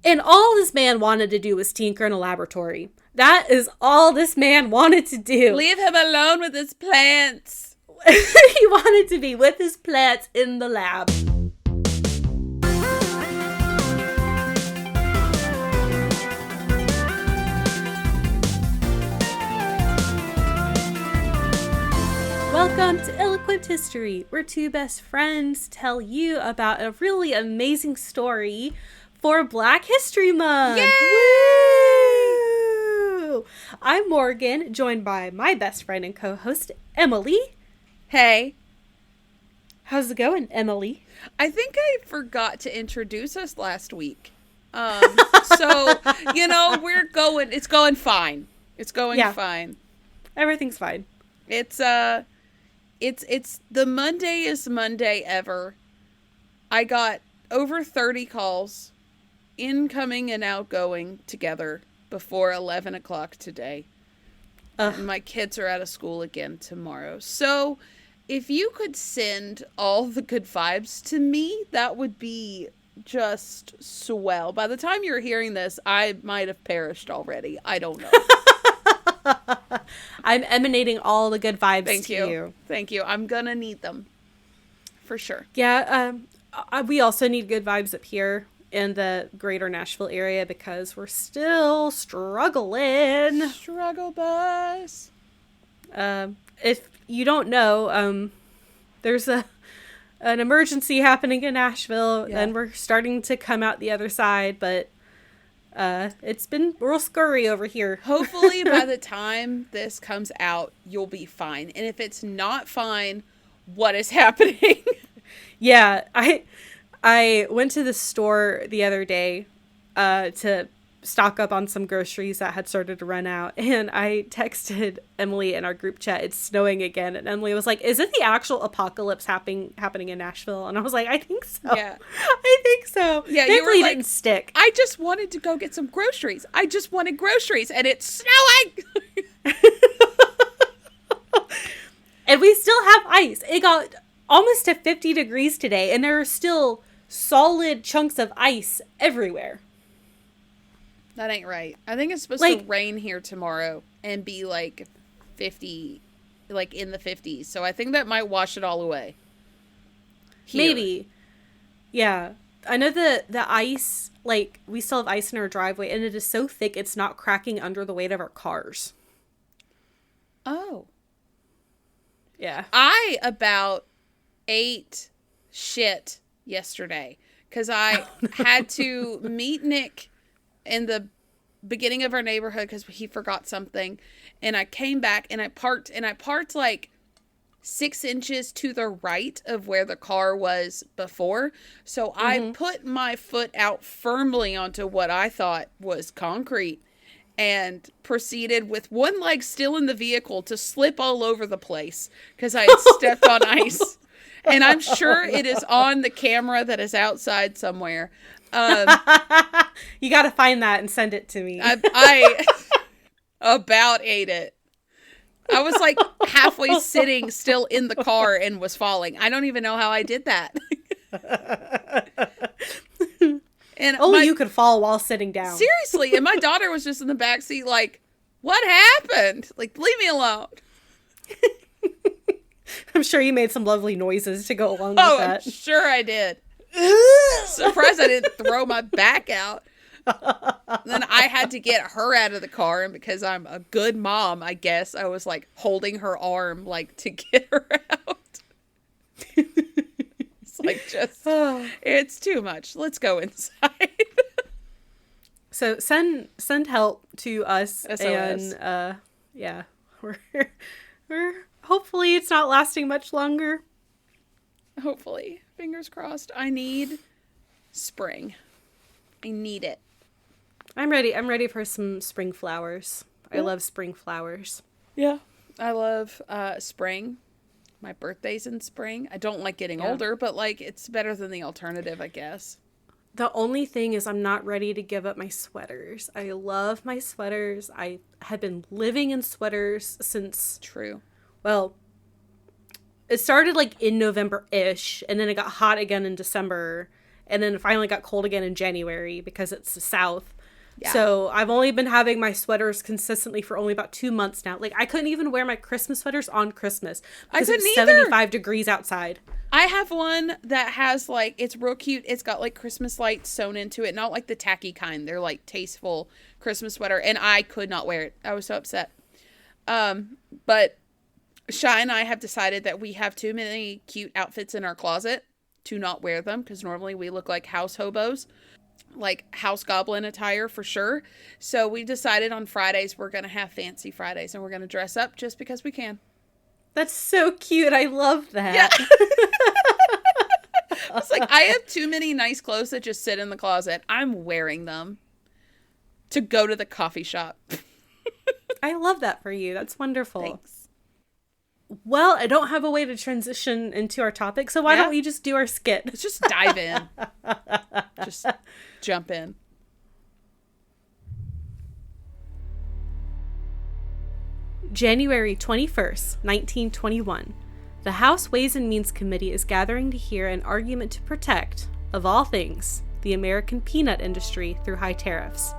And all this man wanted to do was tinker in a laboratory. That is all this man wanted to do. Leave him alone with his plants. He wanted to be with his plants in the lab. Welcome to Ill-Equipped History, where two best friends tell you about a really amazing story for Black History Month. Yay! Woo! I'm Morgan, joined by my best friend and co-host, Emileigh. Hey. How's it going, Emileigh? I think I forgot to introduce us last week. So, it's going fine. It's going fine. Everything's fine. It's the Mondayest Monday ever. I got over 30 calls, incoming and outgoing together before 11 o'clock today. And my kids are out of school again tomorrow. So if you could send all the good vibes to me, that would be just swell. By the time you're hearing this, I might have perished already. I don't know. I'm emanating all the good vibes to you. Thank you. I'm gonna need them. For sure. Yeah, we also need good vibes up here in the greater Nashville area because we're still struggling. Struggle bus. If you don't know, there's an emergency happening in Nashville, and we're starting to come out the other side, but it's been real scurry over here. Hopefully by the time this comes out, you'll be fine. And if it's not fine, what is happening? Yeah, I went to the store the other day to stock up on some groceries that had started to run out, and I texted Emileigh in our group chat, it's snowing again, and Emileigh was like, is it the actual apocalypse happening in Nashville? And I was like, I think so. Yeah. I think so. Yeah, Thankfully, you were like, didn't stick. I just wanted to go get some groceries. I just wanted groceries, and it's snowing! And we still have ice. It got almost to 50 degrees today, and there are still solid chunks of ice everywhere. That ain't right. I think it's supposed to rain here tomorrow and be like 50, like in the 50s. So I think that might wash it all away. Here. Maybe. Yeah. I know the ice, like, we still have ice in our driveway, and it is so thick it's not cracking under the weight of our cars. Oh. Yeah. I about ate shit yesterday because I had to meet Nick in the beginning of our neighborhood because he forgot something, and I came back and I parked like 6 inches to the right of where the car was before, so I put my foot out firmly onto what I thought was concrete and proceeded with one leg still in the vehicle to slip all over the place because I had stepped on ice. And I'm sure it is on the camera that is outside somewhere. You got to find that and send it to me. I about ate it. I was like halfway sitting still in the car and was falling. I don't even know how I did that. And only you could fall while sitting down. Seriously. And my daughter was just in the backseat like, what happened? Like, leave me alone. I'm sure you made some lovely noises to go along with that. I'm sure I did. Surprised I didn't throw my back out. Then I had to get her out of the car, and because I'm a good mom, I guess, I was like holding her arm like to get her out. It's like it's too much. Let's go inside. So send help to us. SOS. And we're hopefully it's not lasting much longer. Hopefully. Fingers crossed. I need spring. I need it. I'm ready. I'm ready for some spring flowers. I love spring flowers. Yeah. I love spring. My birthday's in spring. I don't like getting older, but like it's better than the alternative, I guess. The only thing is I'm not ready to give up my sweaters. I love my sweaters. I have been living in sweaters since... True. Well, it started like in November-ish, and then it got hot again in December, And then it finally got cold again in January because it's the South. Yeah. So I've only been having my sweaters consistently for only about 2 months now. Like, I couldn't even wear my Christmas sweaters on Christmas because it was 75 degrees outside. I have one that has, like, it's real cute. It's got, like, Christmas lights sewn into it. Not, like, the tacky kind. They're, like, tasteful Christmas sweater. And I could not wear it. I was so upset. But Shy and I have decided that we have too many cute outfits in our closet to not wear them. Because normally we look like house hobos. Like, house goblin attire for sure. So we decided on Fridays we're going to have fancy Fridays. And we're going to dress up just because we can. That's so cute. I love that. Yeah. It's like, I have too many nice clothes that just sit in the closet. I'm wearing them to go to the coffee shop. I love that for you. That's wonderful. Thanks. Well, I don't have a way to transition into our topic, so why don't we just do our skit? Let's just dive in. Just jump in. January 21st, 1921. The House Ways and Means Committee is gathering to hear an argument to protect, of all things, the American peanut industry through high tariffs.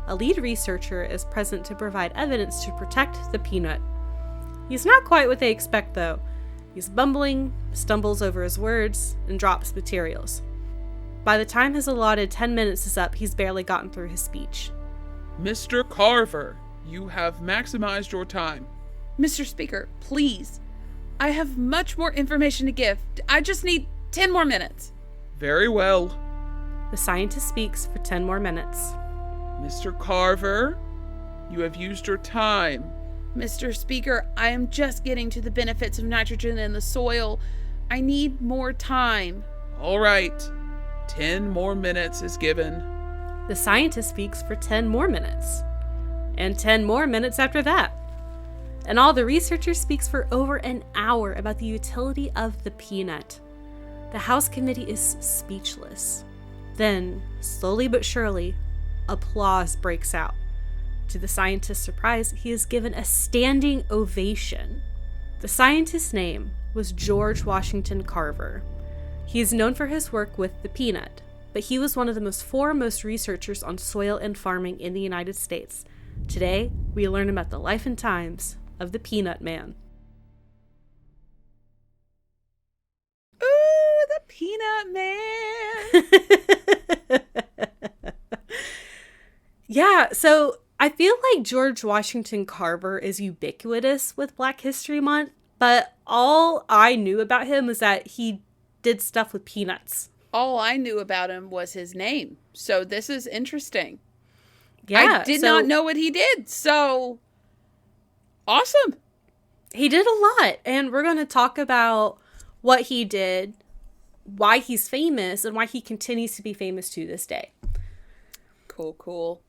A lead researcher is present to provide evidence to protect the peanut. He's not quite what they expect, though. He's bumbling, stumbles over his words, and drops materials. By the time his allotted 10 minutes is up, he's barely gotten through his speech. Mr. Carver, you have maximized your time. Mr. Speaker, please. I have much more information to give. I just need 10 more minutes. Very well. The scientist speaks for 10 more minutes. Mr. Carver, you have used your time. Mr. Speaker, I am just getting to the benefits of nitrogen in the soil. I need more time. All right. 10 more minutes is given. The scientist speaks for 10 more minutes. And 10 more minutes after that. And all the researcher speaks for over an hour about the utility of the peanut. The House committee is speechless. Then, slowly but surely, applause breaks out. To the scientist's surprise, he is given a standing ovation. The scientist's name was George Washington Carver. He is known for his work with the peanut, but he was one of the most foremost researchers on soil and farming in the United States. Today, we learn about the life and times of the Peanut Man. Ooh, the Peanut Man! Yeah, so I feel like George Washington Carver is ubiquitous with Black History Month, but all I knew about him was that he did stuff with peanuts. All I knew about him was his name. So this is interesting. Yeah, I did not know what he did. So awesome. He did a lot, and we're going to talk about what he did, why he's famous, and why he continues to be famous to this day. Cool.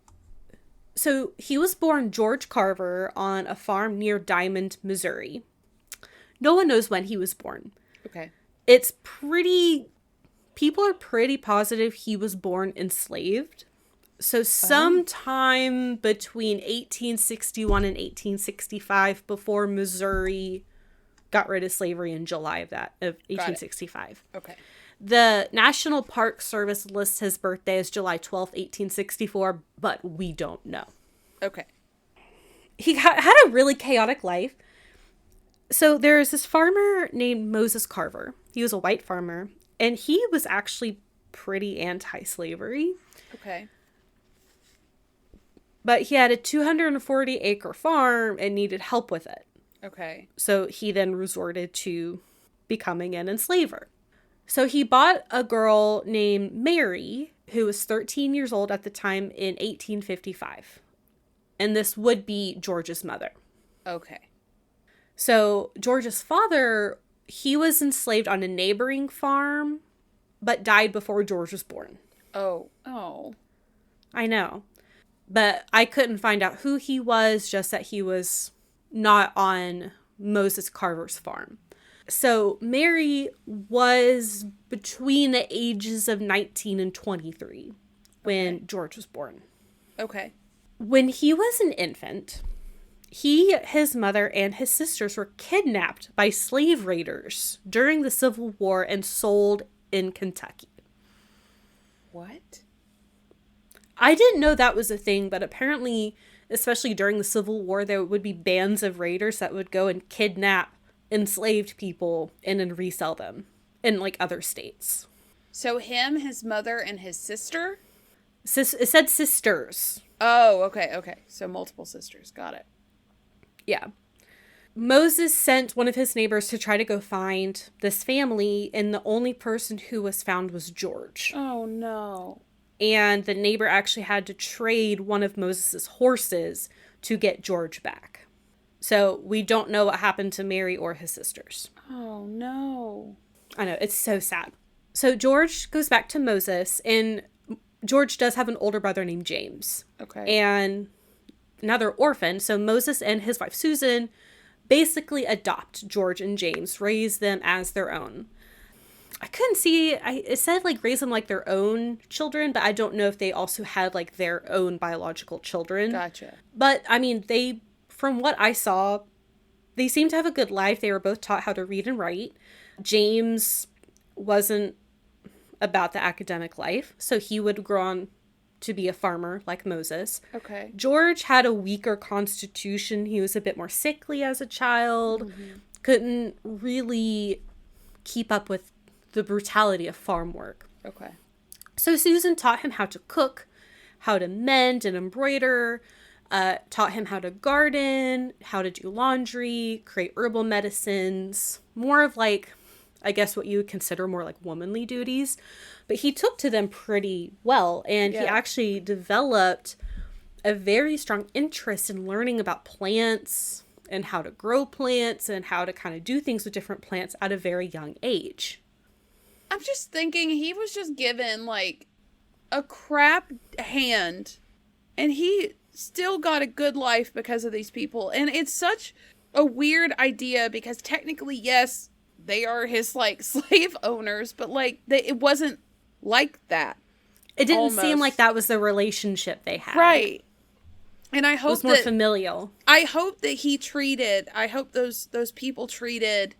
So he was born George Carver on a farm near Diamond, Missouri. No one knows when he was born. Okay. People are pretty positive he was born enslaved. So sometime between 1861 and 1865, before Missouri got rid of slavery in July of 1865. Okay. The National Park Service lists his birthday as July 12th, 1864, but we don't know. Okay. He had a really chaotic life. So there's this farmer named Moses Carver. He was a white farmer, and he was actually pretty anti-slavery. Okay. But he had a 240-acre farm and needed help with it. Okay. So he then resorted to becoming an enslaver. So he bought a girl named Mary, who was 13 years old at the time, in 1855. And this would be George's mother. Okay. So George's father, he was enslaved on a neighboring farm, but died before George was born. Oh. I know. But I couldn't find out who he was, just that he was not on Moses Carver's farm. So Mary was between the ages of 19 and 23 when George was born. Okay. When he was an infant, his mother, and his sisters were kidnapped by slave raiders during the Civil War and sold in Kentucky. What? I didn't know that was a thing, but apparently, especially during the Civil War, there would be bands of raiders that would go and kidnap enslaved people and then resell them in like other states. So him, his mother, and his sister? It said sisters. Oh, okay. So multiple sisters. Got it. Yeah. Moses sent one of his neighbors to try to go find this family, and the only person who was found was George. Oh, no. And the neighbor actually had to trade one of Moses's horses to get George back. So we don't know what happened to Mary or his sisters. Oh, no. I know, it's so sad. So George goes back to Moses, and George does have an older brother named James. Okay. And another orphan. So Moses and his wife Susan basically adopt George and James, raise them as their own. I couldn't see, it said like raise them like their own children, but I don't know if they also had like their own biological children. Gotcha. But I mean, from what I saw, they seemed to have a good life. They were both taught how to read and write. James wasn't about the academic life, so he would grow on to be a farmer like Moses. Okay. George had a weaker constitution. He was a bit more sickly as a child. Couldn't really keep up with the brutality of farm work. Okay. So Susan taught him how to cook, how to mend and embroider, taught him how to garden, how to do laundry, create herbal medicines, more of like, I guess what you would consider more like womanly duties. But he took to them pretty well, and he actually developed a very strong interest in learning about plants and how to grow plants and how to kind of do things with different plants at a very young age. I'm just thinking he was just given like a crap hand, and he still got a good life because of these people. And it's such a weird idea because technically, yes, they are his like slave owners, but like it wasn't like that. It didn't seem like that was the relationship they had. Right. And I hope it was more familial. I hope that I hope those people treated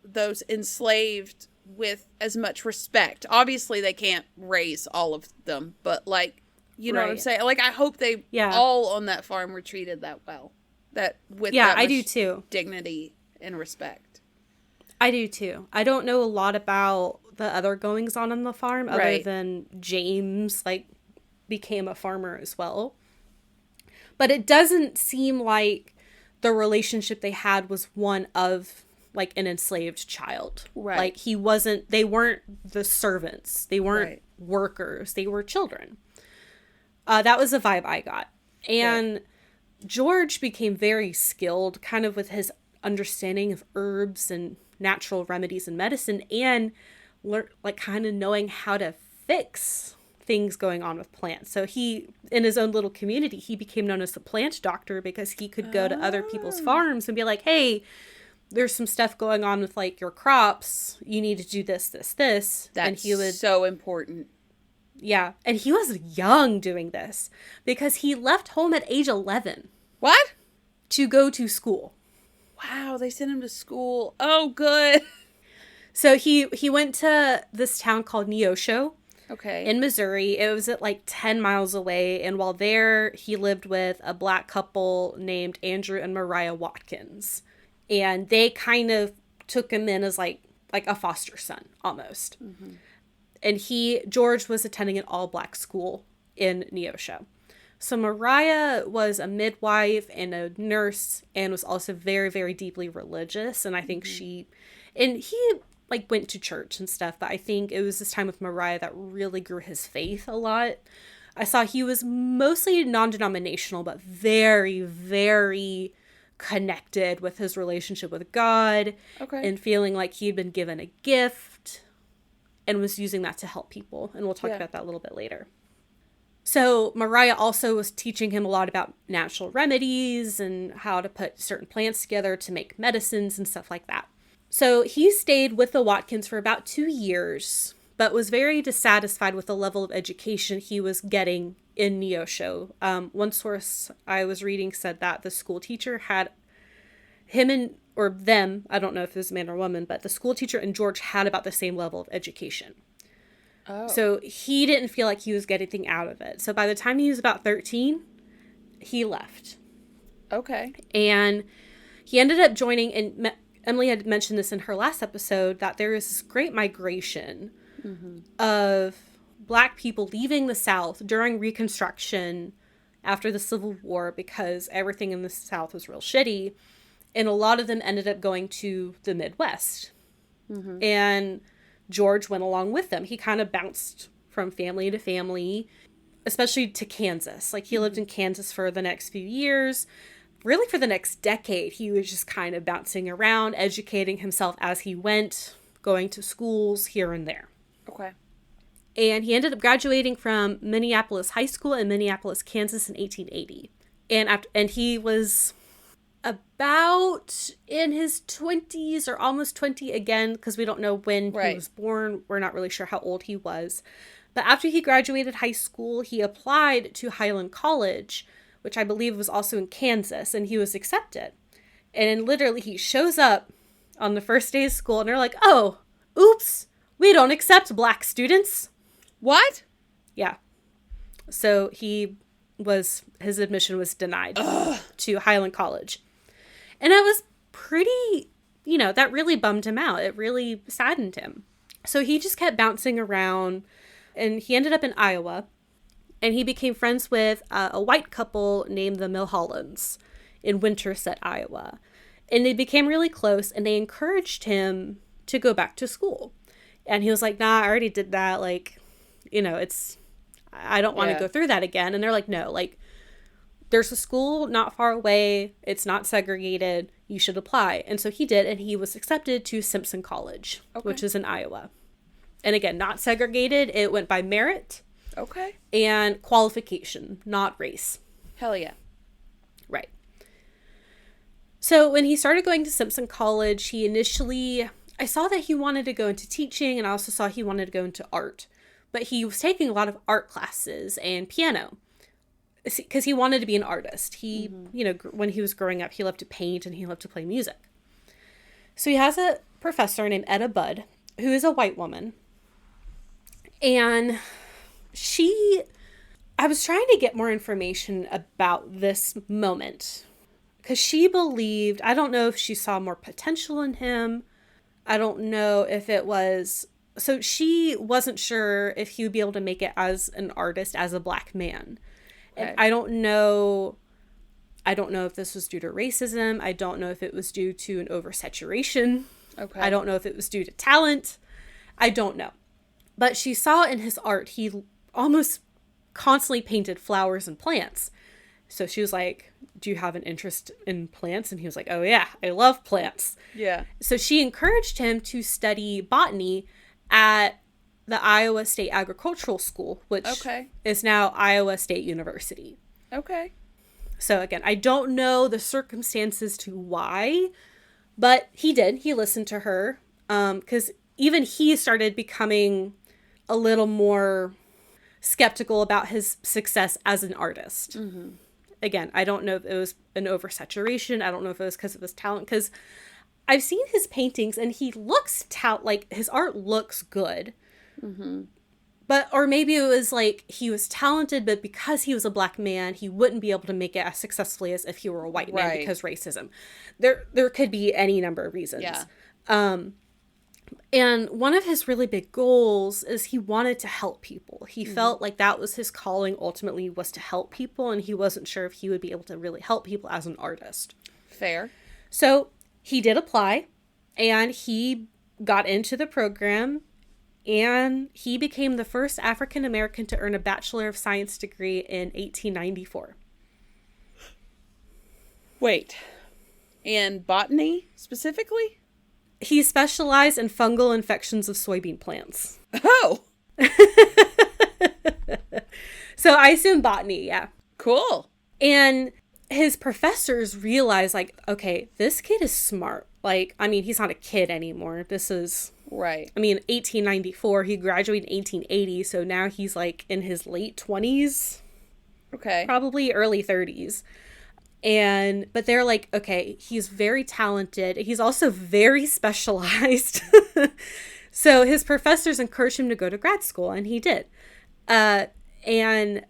those enslaved with as much respect. Obviously they can't raise all of them, but like, you know what I'm saying? Like, I hope they all on that farm were treated that well. That with that I do too. Dignity and respect. I do too. I don't know a lot about the other goings on the farm other than James like became a farmer as well. But it doesn't seem like the relationship they had was one of like an enslaved child. Right. Like they weren't the servants. They weren't workers. They were children. That was the vibe I got. And George became very skilled kind of with his understanding of herbs and natural remedies and medicine, and like kind of knowing how to fix things going on with plants. So he, in his own little community, he became known as the plant doctor because he could go to other people's farms and be like, hey, there's some stuff going on with like your crops. You need to do this. That's and he would, so important. Yeah. And he was young doing this because he left home at age 11. What? To go to school. Wow. They sent him to school. Oh, good. So he went to this town called Neosho. Okay. In Missouri. It was at like 10 miles away. And while there, he lived with a black couple named Andrew and Mariah Watkins. And they kind of took him in as like a foster son almost. Mm-hmm. And George was attending an all black school in Neosho. So Mariah was a midwife and a nurse and was also very, very deeply religious. And I think he like went to church and stuff, but I think it was this time with Mariah that really grew his faith a lot. I saw he was mostly non-denominational, but very, very connected with his relationship with God. Okay. And feeling like he'd been given a gift and was using that to help people. And we'll talk about that a little bit later. So Mariah also was teaching him a lot about natural remedies and how to put certain plants together to make medicines and stuff like that. So he stayed with the Watkins for about 2 years, but was very dissatisfied with the level of education he was getting in Neosho. One source I was reading said that the school teacher had them, I don't know if it was a man or woman, but the school teacher and George had about the same level of education. Oh. So he didn't feel like he was getting anything out of it. So by the time he was about 13, he left. Okay. And he ended up joining, and Emileigh had mentioned this in her last episode, that there is this great migration of Black people leaving the South during Reconstruction after the Civil War because everything in the South was real shitty. And a lot of them ended up going to the Midwest. And George went along with them. He kind of bounced from family to family, especially to Kansas. Like, he lived in Kansas for the next few years. Really, for the next decade, he was just kind of bouncing around, educating himself as he went, going to schools here and there. Okay. And he ended up graduating from Minneapolis High School in Minneapolis, Kansas in 1880. And he was about in his 20s or almost 20 again, because we don't know when he was born. We're not really sure how old he was. But after he graduated high school, he applied to Highland College, which I believe was also in Kansas, and he was accepted. And then literally he shows up on the first day of school, and they're like, oh, oops, we don't accept Black students. What? Yeah. So his admission was denied to Highland College. And it was pretty, that really bummed him out. It really saddened him. So he just kept bouncing around, and he ended up in Iowa, and he became friends with a white couple named the Milhollands in Winterset, Iowa. And they became really close, and they encouraged him to go back to school. And he was like, nah, I already did that. Like, I don't want to go through that again. And they're like, no, like, there's a school not far away. It's not segregated. You should apply. And so he did, and he was accepted to Simpson College, which is in Iowa. And again, not segregated. It went by merit. Okay. And qualification, not race. Hell yeah. Right. So when he started going to Simpson College, I saw that he wanted to go into teaching, and I also saw he wanted to go into art. But he was taking a lot of art classes and piano because he wanted to be an artist. He, when he was growing up, he loved to paint and he loved to play music. So he has a professor named Etta Budd, who is a white woman. And I was trying to get more information about this moment because she believed, I don't know if she saw more potential in him. I don't know if it was, so she wasn't sure if he would be able to make it as an artist as a Black man. Okay. And I don't know if this was due to racism. I don't know if it was due to an oversaturation. Okay. I don't know if it was due to talent. I don't know. But she saw in his art, he almost constantly painted flowers and plants. So she was like, do you have an interest in plants? And he was like, oh yeah, I love plants. Yeah. So she encouraged him to study botany at the Iowa State Agricultural School, which is now Iowa State University. Okay. So again, I don't know the circumstances to why, but he did. He listened to her because even he started becoming a little more skeptical about his success as an artist. Mm-hmm. Again, I don't know if it was an oversaturation. I don't know if it was because of his talent, because I've seen his paintings and he looks like his art looks good. Mm-hmm. Or maybe it was like he was talented, but because he was a Black man, he wouldn't be able to make it as successfully as if he were a white man because racism. There could be any number of reasons. Yeah. And one of his really big goals is he wanted to help people. He felt like that was his calling ultimately, was to help people, and he wasn't sure if he would be able to really help people as an artist. Fair. So he did apply, and he got into the program, and he became the first African American to earn a Bachelor of Science degree in 1894. Wait. In botany specifically? He specialized in fungal infections of soybean plants. Oh! So I assume botany, yeah. Cool. And his professors realized, like, okay, this kid is smart. Like, I mean, he's not a kid anymore. This is... Right. I mean, 1894, he graduated in 1880, so now he's, like, in his late 20s. Okay. Probably early 30s. But they're like, okay, he's very talented. He's also very specialized. So his professors encouraged him to go to grad school, and he did. And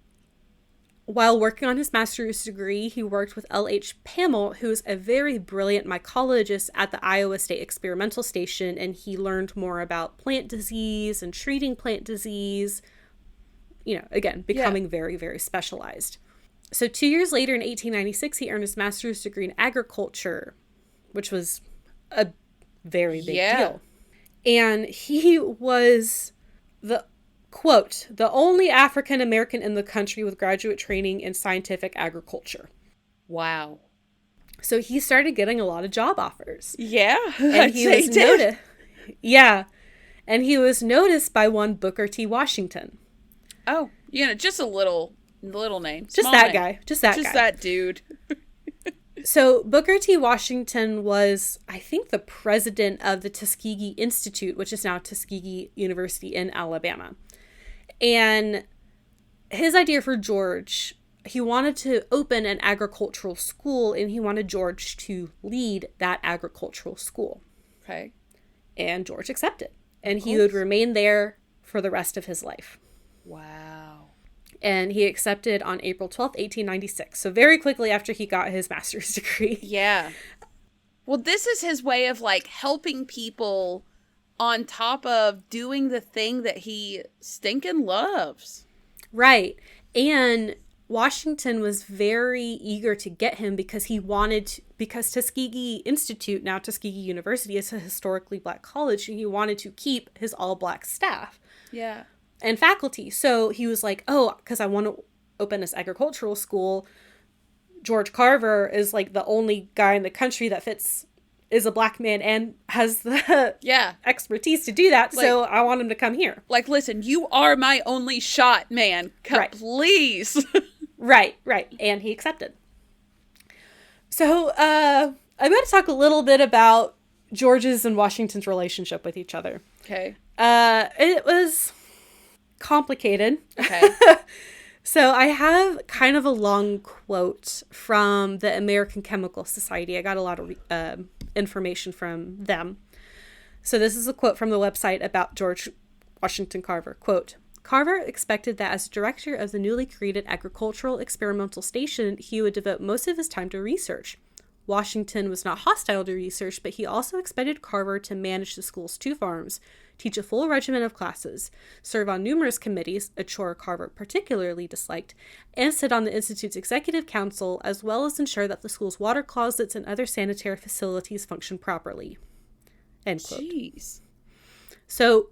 while working on his master's degree, he worked with L.H. Pamel, who's a very brilliant mycologist at the Iowa State Experimental Station, and he learned more about plant disease and treating plant disease, you know, again, becoming very, very specialized. So 2 years later, in 1896, he earned his master's degree in agriculture, which was a very big deal. And he was the, quote, the only African American in the country with graduate training in scientific agriculture. Wow. So he started getting a lot of job offers. Yeah. And he was noticed. Yeah. And he was noticed by one Booker T. Washington. Oh, you know, just a little name. Just that guy. Just that guy. Just that dude. So Booker T. Washington was, I think, the president of the Tuskegee Institute, which is now Tuskegee University in Alabama. And his idea for George, he wanted to open an agricultural school, and he wanted George to lead that agricultural school. Okay. And George accepted. And he would remain there for the rest of his life. Wow. And he accepted on April 12th, 1896. So very quickly after he got his master's degree. Yeah. Well, this is his way of, like, helping people on top of doing the thing that he stinking loves. Right. And Washington was very eager to get him because because Tuskegee Institute, now Tuskegee University, is a historically black college, and he wanted to keep his all-black staff. Yeah. And faculty. So he was like, oh, because I want to open this agricultural school. George Carver is like the only guy in the country that is a black man and has the expertise to do that. Like, so I want him to come here. Like, listen, you are my only shot, man. Right. Please. Right. And he accepted. So I'm going to talk a little bit about George's and Washington's relationship with each other. Okay. It was complicated. Okay. So I have kind of a long quote from the American Chemical Society. I got a lot of information from them. So this is a quote from the website about George Washington Carver. Quote, Carver expected that as director of the newly created Agricultural Experimental Station, he would devote most of his time to research. Washington was not hostile to research, but he also expected Carver to manage the school's 2 farms, teach a full regimen of classes, serve on numerous committees, a chore Carver particularly disliked, and sit on the Institute's executive council, as well as ensure that the school's water closets and other sanitary facilities function properly. End quote. Jeez. So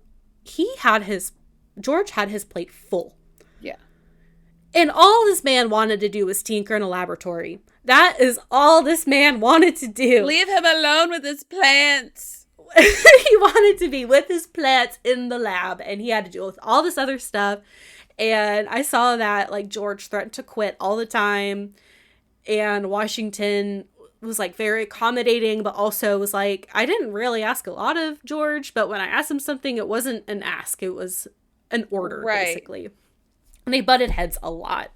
George had his plate full. Yeah. And all this man wanted to do was tinker in a laboratory. That is all this man wanted to do. Leave him alone with his plants. He wanted to be with his plants in the lab, and he had to deal with all this other stuff. And I saw that, like, George threatened to quit all the time, and Washington was, like, very accommodating, but also was like, I didn't really ask a lot of George, but when I asked him something, it wasn't an ask, it was an order, basically. And they butted heads a lot.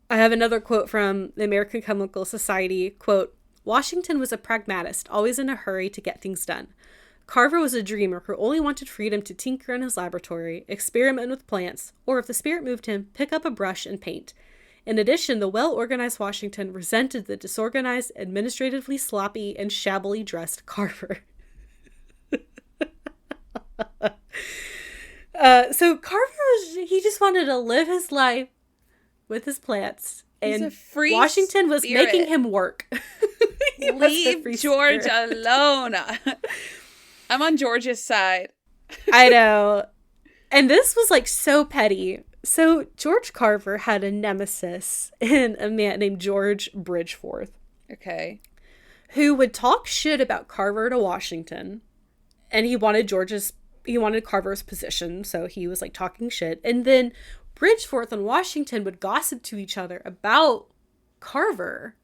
I have another quote from the American Chemical Society. Quote, Washington was a pragmatist, always in a hurry to get things done. Carver was a dreamer who only wanted freedom to tinker in his laboratory, experiment with plants, or if the spirit moved him, pick up a brush and paint. In addition, the well-organized Washington resented the disorganized, administratively sloppy, and shabbily dressed Carver. So Carver, he just wanted to live his life with his plants. And He's a free Washington was spirit. making him work. Leave George alone. I'm on George's side. I know. And this was like so petty. So George Carver had a nemesis in a man named George Bridgeforth. Okay. Who would talk shit about Carver to Washington. And he wanted Carver's position. So he was like talking shit. And then Bridgeforth and Washington would gossip to each other about Carver.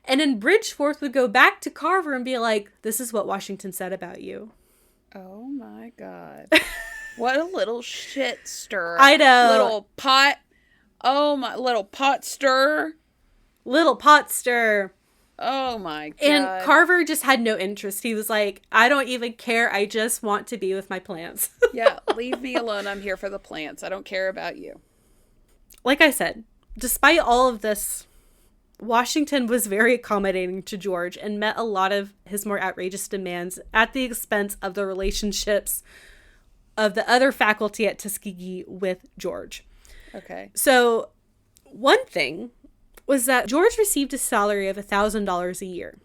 And then Bridgeforth would go back to Carver and be like, this is what Washington said about you. Oh my God. What a little shit stir. I know. Little pot. Oh my, little pot stir. Little pot stir. Oh my God. And Carver just had no interest. He was like, I don't even care. I just want to be with my plants. Yeah, leave me alone. I'm here for the plants. I don't care about you. Like I said, despite all of this, Washington was very accommodating to George and met a lot of his more outrageous demands at the expense of the relationships of the other faculty at Tuskegee with George. Okay. So one thing was that George received a salary of $1,000 a year.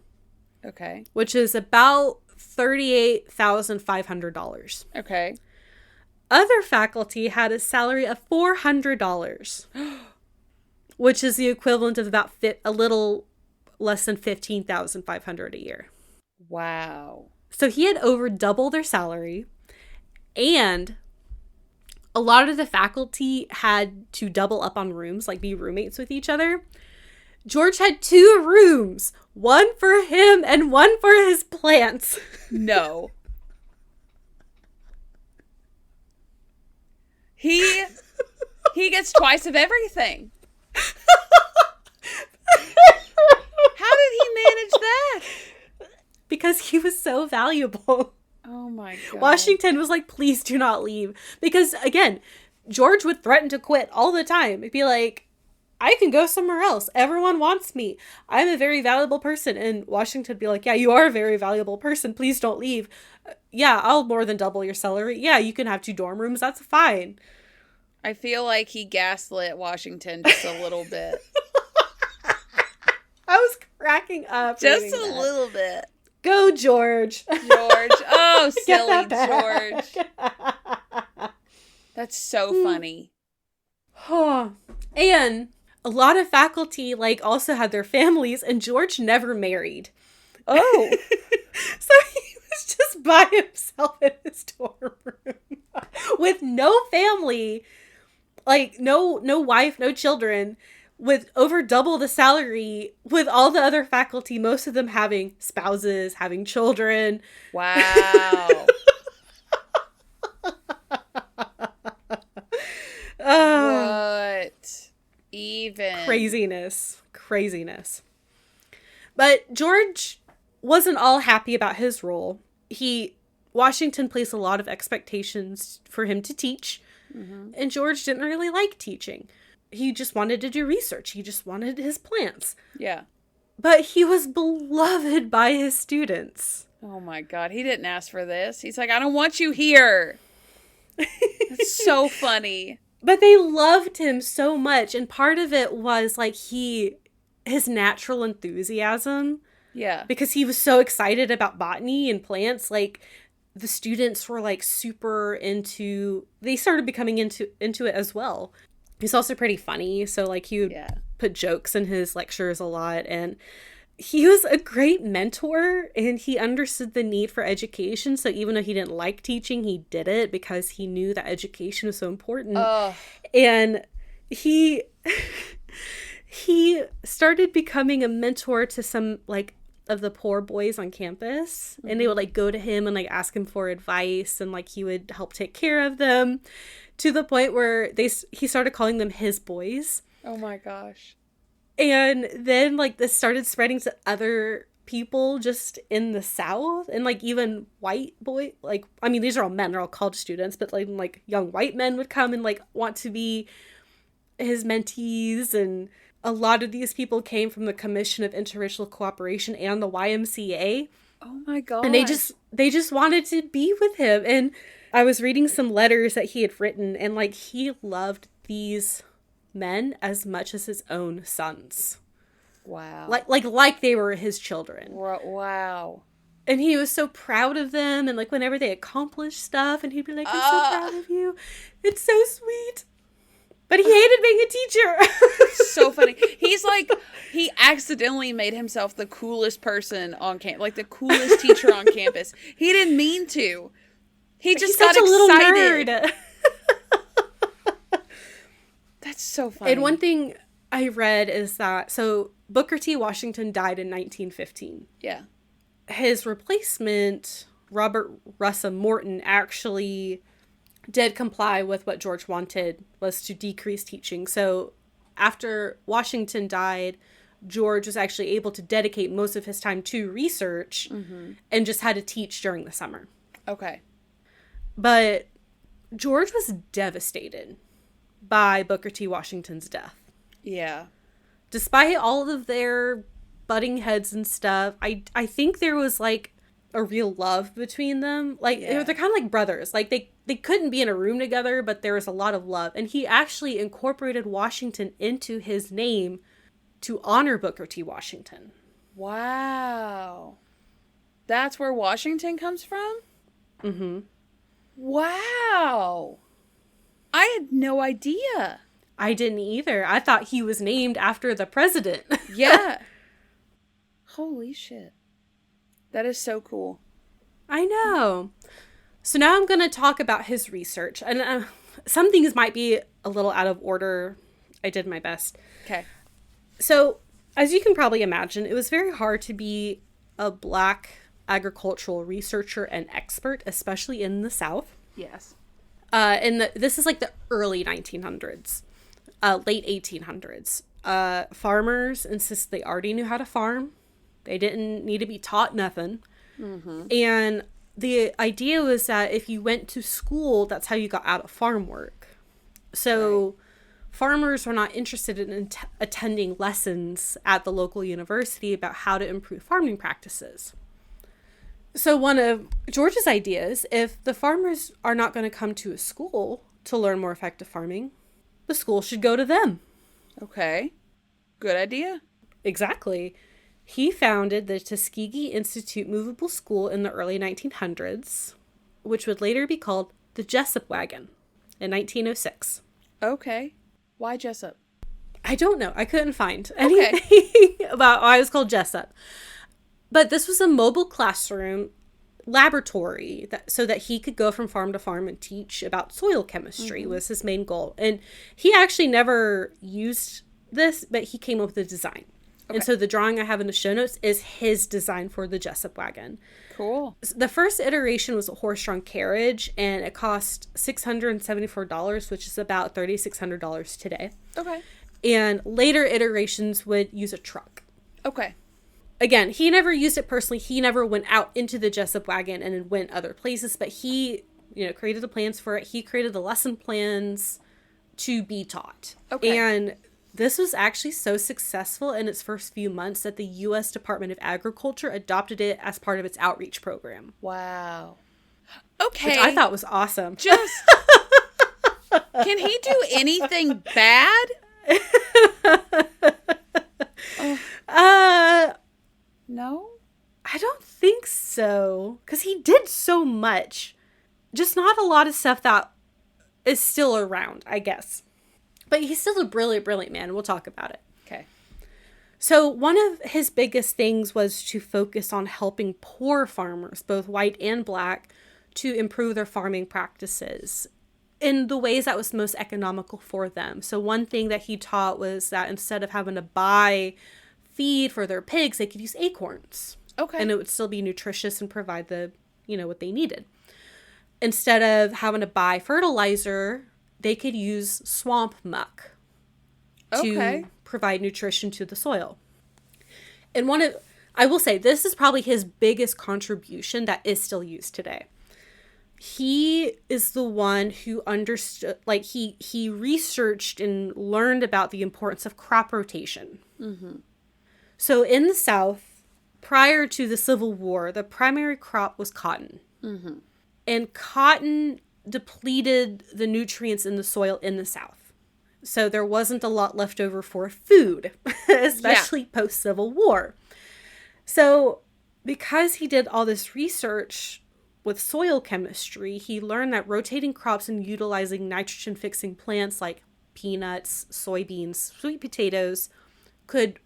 Okay. Which is about $38,500. Okay. Other faculty had a salary of $400, which is the equivalent of about a little less than $15,500 a year. Wow. So he had over double their salary, and a lot of the faculty had to double up on rooms, like be roommates with each other. George had 2 rooms, one for him and one for his plants. No. He gets twice of everything. How did he manage that? Because he was so valuable. Oh my God. Washington was like, please do not leave. Because, again, George would threaten to quit all the time. It'd be like, I can go somewhere else. Everyone wants me. I'm a very valuable person. And Washington would be like, yeah, you are a very valuable person. Please don't leave. Yeah, I'll more than double your salary. Yeah, you can have 2 dorm rooms. That's fine. I feel like he gaslit Washington just a little bit. I was cracking up. Just a little bit. Go, George. George. Oh, silly Get that George. That's so funny. And a lot of faculty, like, also had their families, and George never married. Oh. So he was just by himself in his dorm room with no family, like, no wife, no children, with over double the salary, with all the other faculty, most of them having spouses, having children. Wow. What? Even. Craziness. But George wasn't all happy about his role. Washington placed a lot of expectations for him to teach, and George didn't really like teaching. He just wanted to do research. He just wanted his plants. Yeah. But he was beloved by his students. Oh my God. He didn't ask for this. He's like, I don't want you here. That's so funny. But they loved him so much. And part of it was like his natural enthusiasm. Yeah. Because he was so excited about botany and plants. Like, the students were like super they started becoming into it as well. He's also pretty funny. So like he would put jokes in his lectures a lot. And he was a great mentor, and he understood the need for education. So even though he didn't like teaching, he did it because he knew that education was so important. And he started becoming a mentor to some like of the poor boys on campus, and they would like go to him and like ask him for advice, and like he would help take care of them, to the point where he started calling them his boys. Oh my gosh. And then like this started spreading to other people just in the South, and like even white boy, like, I mean, these are all men, they're all college students, but like young white men would come and like want to be his mentees. And a lot of these people came from the Commission of Interracial Cooperation and the YMCA. Oh my God. And they just wanted to be with him. And I was reading some letters that he had written, and like he loved these men as much as his own sons. Wow. Like they were his children. Wow. And he was so proud of them, and like whenever they accomplished stuff, and he'd be like, I'm so proud of you. It's so sweet. But he hated being a teacher. So funny. He's like, he accidentally made himself the coolest person on campus, like the coolest teacher on campus. He didn't mean to. He just got such excited. A little nerd. That's so funny. And one thing I read is that, so Booker T. Washington died in 1915. Yeah. His replacement, Robert Russell Morton, actually did comply with what George wanted, was to decrease teaching. So after Washington died, George was actually able to dedicate most of his time to research and just had to teach during the summer. Okay. But George was devastated by Booker T. Washington's death. Yeah. Despite all of their butting heads and stuff, I think there was like a real love between them. Like they're kind of like brothers. Like they couldn't be in a room together, but there was a lot of love. And he actually incorporated Washington into his name to honor Booker T. Washington. Wow. That's where Washington comes from? Mm-hmm. Wow. I had no idea. I didn't either. I thought he was named after the president. Yeah. Holy shit. That is so cool. I know. So now I'm going to talk about his research. And some things might be a little out of order. I did my best. Okay. So, as you can probably imagine, it was very hard to be a Black agricultural researcher and expert, especially in the South. Yes. This is like the early 1900s, late 1800s. Farmers insist they already knew how to farm. They didn't need to be taught nothing. Mm-hmm. And the idea was that if you went to school, that's how you got out of farm work. So farmers were not interested in attending lessons at the local university about how to improve farming practices. So one of George's ideas, if the farmers are not going to come to a school to learn more effective farming, the school should go to them. Okay. Good idea. Exactly. He founded the Tuskegee Institute Movable School in the early 1900s, which would later be called the Jessup Wagon in 1906. Okay. Why Jessup? I don't know. I couldn't find anything about why it was called Jessup. But this was a mobile classroom laboratory so that he could go from farm to farm and teach about soil chemistry was his main goal. And he actually never used this, but he came up with the design. Okay. And so the drawing I have in the show notes is his design for the Jessup Wagon. Cool. The first iteration was a horse-drawn carriage, and it cost $674, which is about $3,600 today. Okay. And later iterations would use a truck. Okay. Again, he never used it personally. He never went out into the Jessup Wagon and then went other places, but he, created the plans for it. He created the lesson plans to be taught. Okay. And this was actually so successful in its first few months that the U.S. Department of Agriculture adopted it as part of its outreach program. Wow. Okay. Which I thought was awesome. Just, can he do anything bad? No? I don't think so. Because he did so much. Just not a lot of stuff that is still around, I guess. But he's still a brilliant, brilliant man. We'll talk about it. Okay. So one of his biggest things was to focus on helping poor farmers, both white and Black, to improve their farming practices in the ways that was most economical for them. So one thing that he taught was that instead of having to buy feed for their pigs, they could use acorns. Okay. And it would still be nutritious and provide the, what they needed. Instead of having to buy fertilizer, they could use swamp muck to provide nutrition to the soil. And I will say, this is probably his biggest contribution that is still used today. He is the one who understood, he researched and learned about the importance of crop rotation. Mm-hmm. So in the South, prior to the Civil War, the primary crop was cotton. Mm-hmm. And cotton depleted the nutrients in the soil in the South. So there wasn't a lot left over for food, especially post-Civil War. So because he did all this research with soil chemistry, he learned that rotating crops and utilizing nitrogen-fixing plants like peanuts, soybeans, sweet potatoes could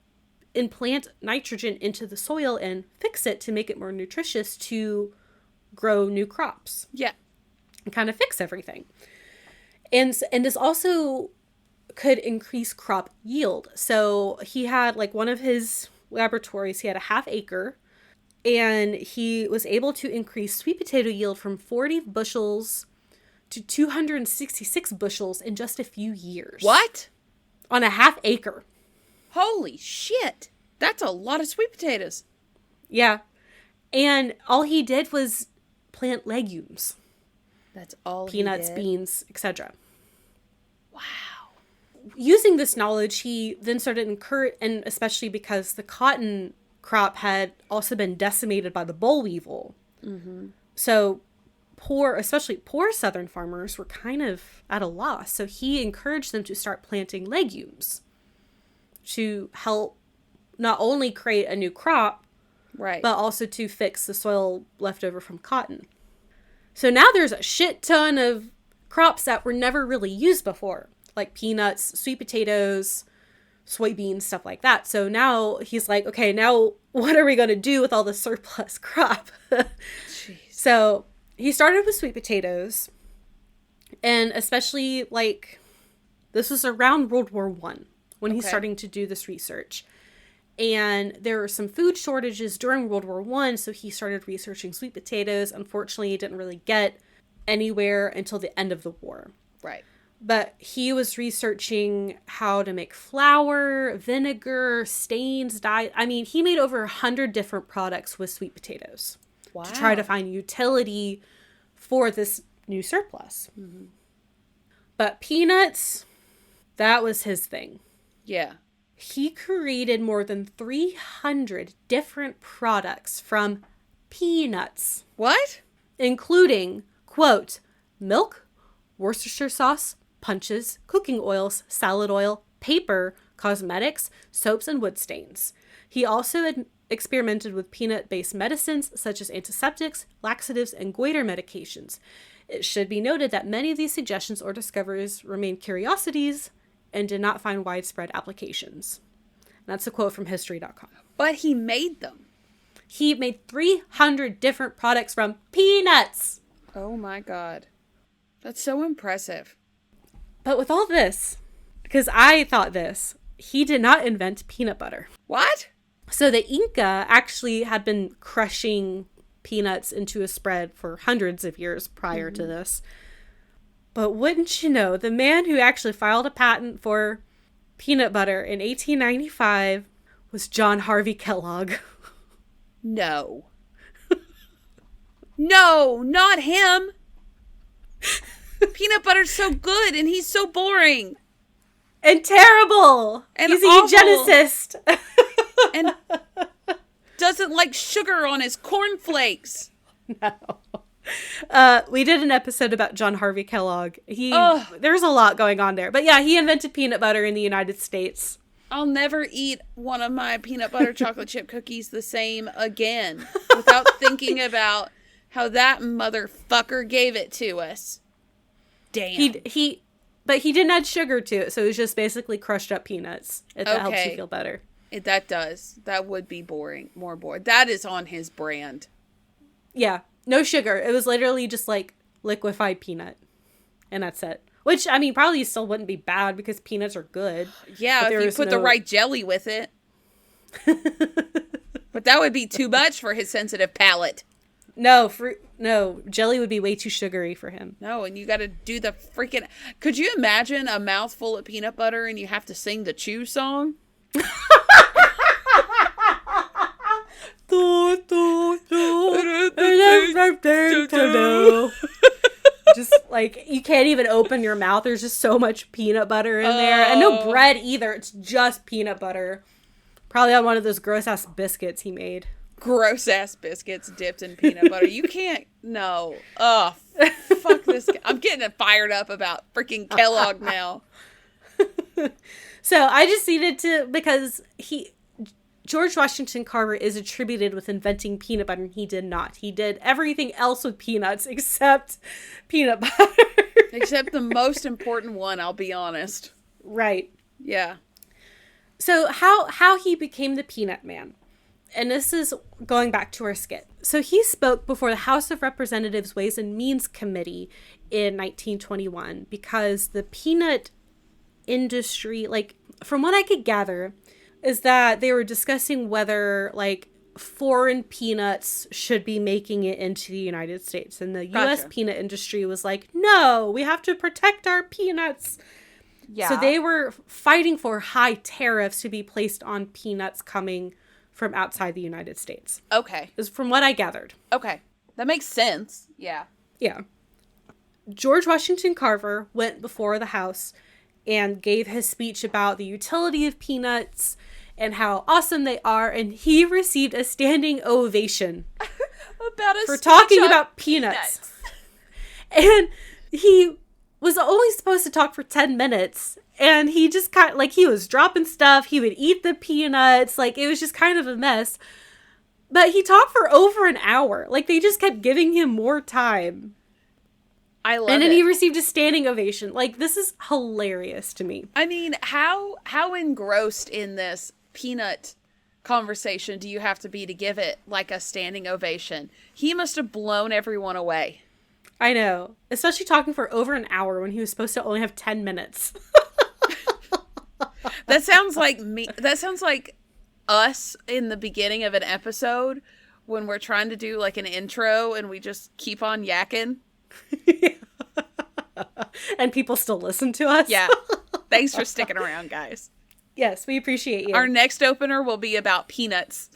implant nitrogen into the soil and fix it to make it more nutritious to grow new crops. Yeah. And kind of fix everything. And this also could increase crop yield. So he had one of his laboratories, he had a half acre, and he was able to increase sweet potato yield from 40 bushels to 266 bushels in just a few years. What? On a half acre. Holy shit. That's a lot of sweet potatoes. Yeah. And all he did was plant legumes. That's all Peanuts, he did? beans, etc. Wow. Using this knowledge, he then started and especially because the cotton crop had also been decimated by the boll weevil. Mm-hmm. So especially poor southern farmers were kind of at a loss. So he encouraged them to start planting legumes to help not only create a new crop, right, but also to fix the soil left over from cotton. So now there's a shit ton of crops that were never really used before, like peanuts, sweet potatoes, soybeans, stuff like that. So now he's like, okay, now what are we going to do with all the surplus crop? So he started with sweet potatoes, and especially like this was around World War I when he's starting to do this research. And there were some food shortages during World War I, so he started researching sweet potatoes. Unfortunately, he didn't really get anywhere until the end of the war. Right. But he was researching how to make flour, vinegar, stains, dye. I mean, he made over 100 different products with sweet potatoes to try to find utility for this new surplus. Mm-hmm. But peanuts, that was his thing. Yeah. He created more than 300 different products from peanuts. What? Including, quote, milk, Worcestershire sauce, punches, cooking oils, salad oil, paper, cosmetics, soaps, and wood stains. He also experimented with peanut-based medicines such as antiseptics, laxatives, and goiter medications. It should be noted that many of these suggestions or discoveries remain curiosities and did not find widespread applications. That's a quote from history.com. But he made them. He made 300 different products from peanuts. Oh my God. That's so impressive. But with all this, because I thought this, he did not invent peanut butter. What? So the Inca actually had been crushing peanuts into a spread for hundreds of years prior to this. But wouldn't you know, the man who actually filed a patent for peanut butter in 1895 was John Harvey Kellogg. No. No, not him. Peanut butter's so good and he's so boring. And terrible. And he's awful. a eugenicist. And doesn't like sugar on his cornflakes. No. We did an episode about John Harvey Kellogg. There's a lot going on there. But yeah, he invented peanut butter in the United States. I'll never eat one of my peanut butter chocolate chip cookies the same again without thinking about how that motherfucker gave it to us. Damn. But he didn't add sugar to it, so it was just basically crushed up peanuts. If that helps you feel better. That does. That would be boring. More boring. That is on his brand. Yeah. No sugar. It was literally just like liquefied peanut. And that's it. Which, I mean, probably still wouldn't be bad because peanuts are good. Yeah, if you put the right jelly with it. But that would be too much for his sensitive palate. No, jelly would be way too sugary for him. No, and you got to do the freaking... Could you imagine a mouthful of peanut butter and you have to sing the Chew song? Just like you can't even open your mouth. There's just so much peanut butter in there, and no bread either. It's just peanut butter. Probably on one of those gross ass biscuits he made. Gross ass biscuits dipped in peanut butter. You can't. No. Oh, fuck this guy. I'm getting fired up about freaking Kellogg now. So I just needed to, because George Washington Carver is attributed with inventing peanut butter, and he did not. He did everything else with peanuts except peanut butter. Except the most important one, I'll be honest. Right. Yeah. So how he became the Peanut Man. And this is going back to our skit. So he spoke before the House of Representatives Ways and Means Committee in 1921 because the peanut industry, like, from what I could gather, is that they were discussing whether, like, foreign peanuts should be making it into the United States. And the U.S. peanut industry was like, no, we have to protect our peanuts. Yeah. So they were fighting for high tariffs to be placed on peanuts coming from outside the United States. Okay. Is from what I gathered. Okay. That makes sense. Yeah. Yeah. George Washington Carver went before the House and gave his speech about the utility of peanuts and how awesome they are, and he received a standing ovation for talking about peanuts. And he was only supposed to talk for 10 minutes, and he just kind of, like, he was dropping stuff, he would eat the peanuts, like, it was just kind of a mess. But he talked for over an hour. Like, they just kept giving him more time. I love it. And then he received a standing ovation. Like, this is hilarious to me. I mean, how engrossed in this peanut conversation do you have to be to give it, like, a standing ovation? He must have blown everyone away. I know. Especially talking for over an hour when he was supposed to only have 10 minutes. That sounds like me. That sounds like us in the beginning of an episode when we're trying to do, like, an intro and we just keep on yakking. And people still listen to us. Yeah. Thanks for sticking around, guys. Yes, we appreciate you. Our next opener will be about peanuts.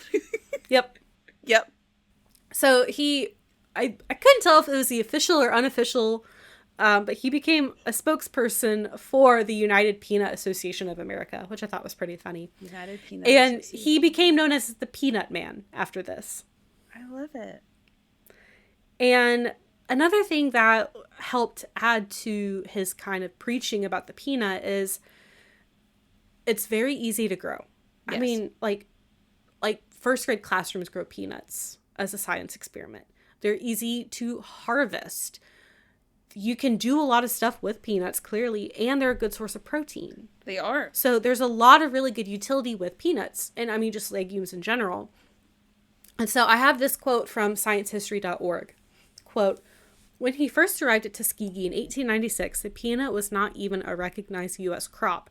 Yep. Yep. So I couldn't tell if it was the official or unofficial, but he became a spokesperson for the United Peanut Association of America, which I thought was pretty funny. United Peanut And Association. he became known as the Peanut Man after this. I love it. And another thing that helped add to his kind of preaching about the peanut is it's very easy to grow. Yes. I mean, like first grade classrooms grow peanuts as a science experiment. They're easy to harvest. You can do a lot of stuff with peanuts, clearly, and they're a good source of protein. They are. So there's a lot of really good utility with peanuts, and I mean just legumes in general. And so I have this quote from sciencehistory.org. Quote, "When he first arrived at Tuskegee in 1896, the peanut was not even a recognized U.S. crop.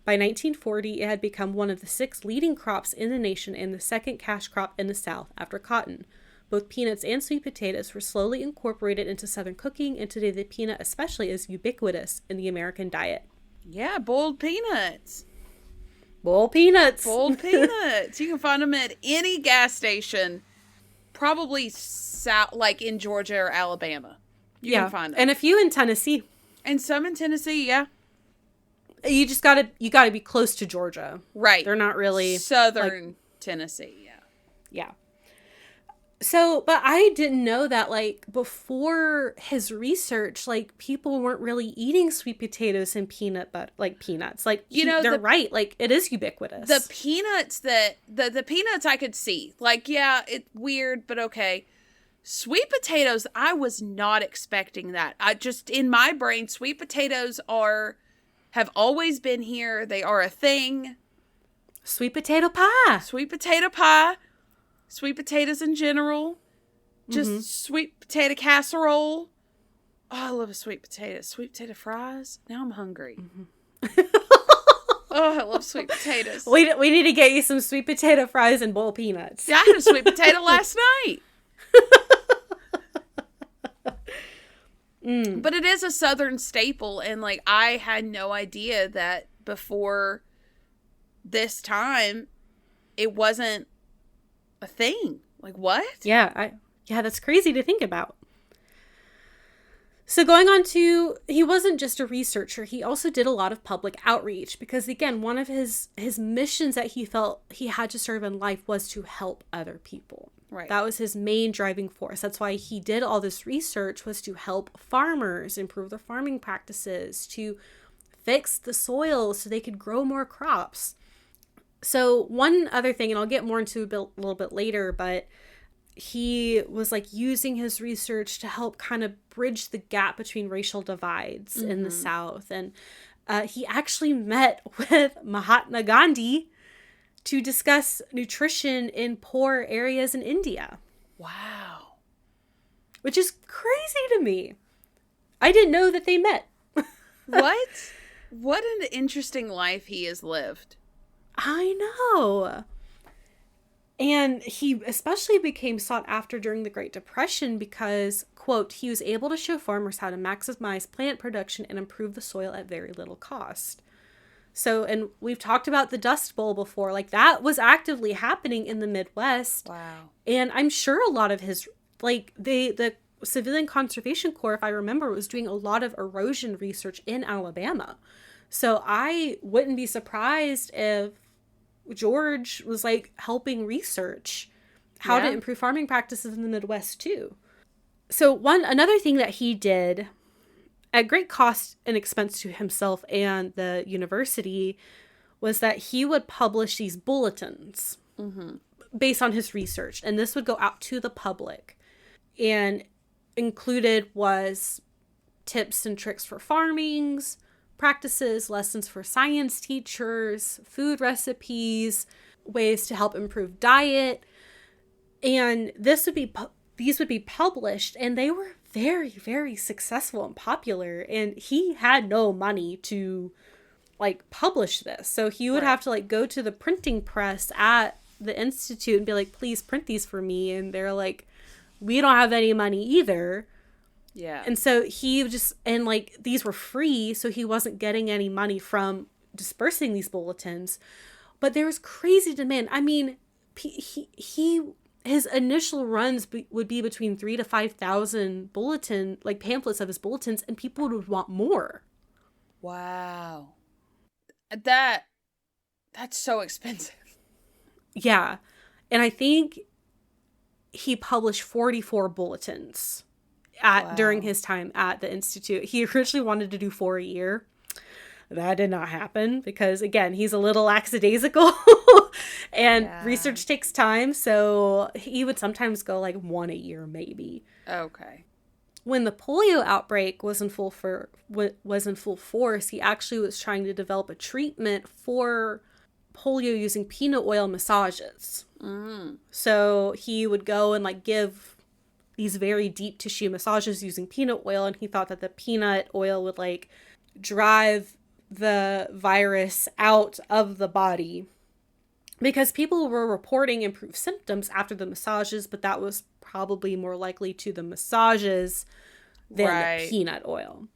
By 1940, it had become one of the 6 leading crops in the nation and the second cash crop in the South after cotton. Both peanuts and sweet potatoes were slowly incorporated into Southern cooking, and today the peanut especially is ubiquitous in the American diet." Yeah, boiled peanuts. Boiled peanuts. Boiled peanuts. You can find them at any gas station, probably like in Georgia or Alabama. You can find them. And a few in Tennessee. And some in Tennessee, yeah. You just gotta be close to Georgia. Right. They're not really Southern Tennessee, yeah. Yeah. So, but I didn't know that, like, before his research, like, people weren't really eating sweet potatoes and peanuts. Like, you know, they're right. Like, it is ubiquitous. The peanuts the peanuts I could see. Like, yeah, it's weird, but okay. Sweet potatoes, I was not expecting that. I just, in my brain, sweet potatoes have always been here. They are a thing. Sweet potato pie. Sweet potato pie. Sweet potatoes in general. Just sweet potato casserole. Oh, I love a sweet potato. Sweet potato fries. Now I'm hungry. Oh, I love sweet potatoes. We need to get you some sweet potato fries and boiled peanuts. Yeah, I had a sweet potato last night. But it is a Southern staple, and, like, I had no idea that before this time it wasn't a thing. Like, what? Yeah, that's crazy to think about. So going on to, he wasn't just a researcher, he also did a lot of public outreach because, again, one of his missions that he felt he had to serve in life was to help other people. Right. That was his main driving force. That's why he did all this research, was to help farmers improve their farming practices, to fix the soil so they could grow more crops. So one other thing, and I'll get more into a little bit later, but he was, like, using his research to help kind of bridge the gap between racial divides in the South. And he actually met with Mahatma Gandhi to discuss nutrition in poor areas in India. Wow. Which is crazy to me. I didn't know that they met. What? What an interesting life he has lived. I know. And he especially became sought after during the Great Depression because, quote, he was able to show farmers how to maximize plant production and improve the soil at very little cost. So, and we've talked about the Dust Bowl before. Like, that was actively happening in the Midwest. Wow. And I'm sure a lot of his, like, the Civilian Conservation Corps, if I remember, was doing a lot of erosion research in Alabama. So I wouldn't be surprised if George was, like, helping research how to improve farming practices in the Midwest, too. So another thing that he did at great cost and expense to himself and the university was that he would publish these bulletins based on his research. And this would go out to the public. And included was tips and tricks for farming practices, lessons for science teachers, food recipes, ways to help improve diet. And these would be published, and they were very, very successful and popular. And he had no money to, like, publish this. So he would have to, like, go to the printing press at the Institute and be like, please print these for me. And they're like, we don't have any money either. Yeah. And so he just, and, like, these were free, so he wasn't getting any money from dispersing these bulletins. But there was crazy demand. I mean, his initial runs would be between 3,000 to 5,000 pamphlets of his bulletins, and people would want more. Wow. That's so expensive. Yeah. And I think he published 44 bulletins during his time at the Institute. He originally wanted to do 4 a year. That did not happen because, again, he's a little lackadaisical and research takes time. So he would sometimes go like 1 a year, maybe. Okay. When the polio outbreak was in full force, he actually was trying to develop a treatment for polio using peanut oil massages. So he would go and, like, give these very deep tissue massages using peanut oil, and he thought that the peanut oil would, like, drive the virus out of the body, because people were reporting improved symptoms after the massages, but that was probably more likely to the massages than the peanut oil.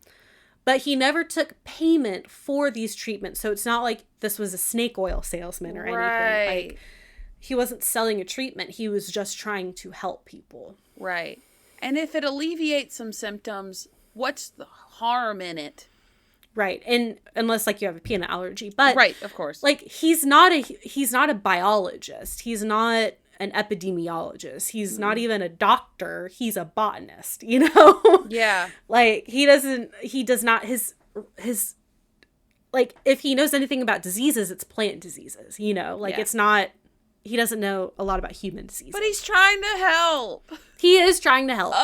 But he never took payment for these treatments, so it's not like this was a snake oil salesman or anything. Like, he wasn't selling a treatment, he was just trying to help people. Right. And if it alleviates some symptoms, what's the harm in it? Right. And unless, like, you have a peanut allergy. But right, of course. Like, he's not a biologist. He's not an epidemiologist. He's not even a doctor. He's a botanist, you know? Yeah. Like, his like, if he knows anything about diseases, it's plant diseases, you know? Like, it's not, he doesn't know a lot about human diseases. But he's trying to help. He is trying to help.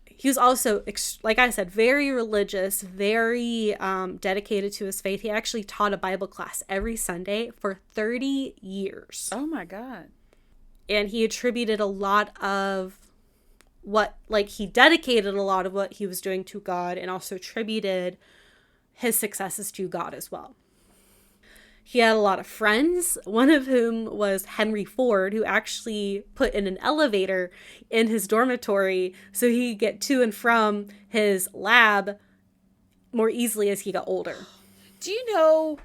He was also, like I said, very religious, very dedicated to his faith. He actually taught a Bible class every Sunday for 30 years. Oh, my God. And he attributed a lot of he dedicated a lot of what he was doing to God, and also attributed his successes to God as well. He had a lot of friends, one of whom was Henry Ford, who actually put in an elevator in his dormitory so he could get to and from his lab more easily as he got older. Do you know,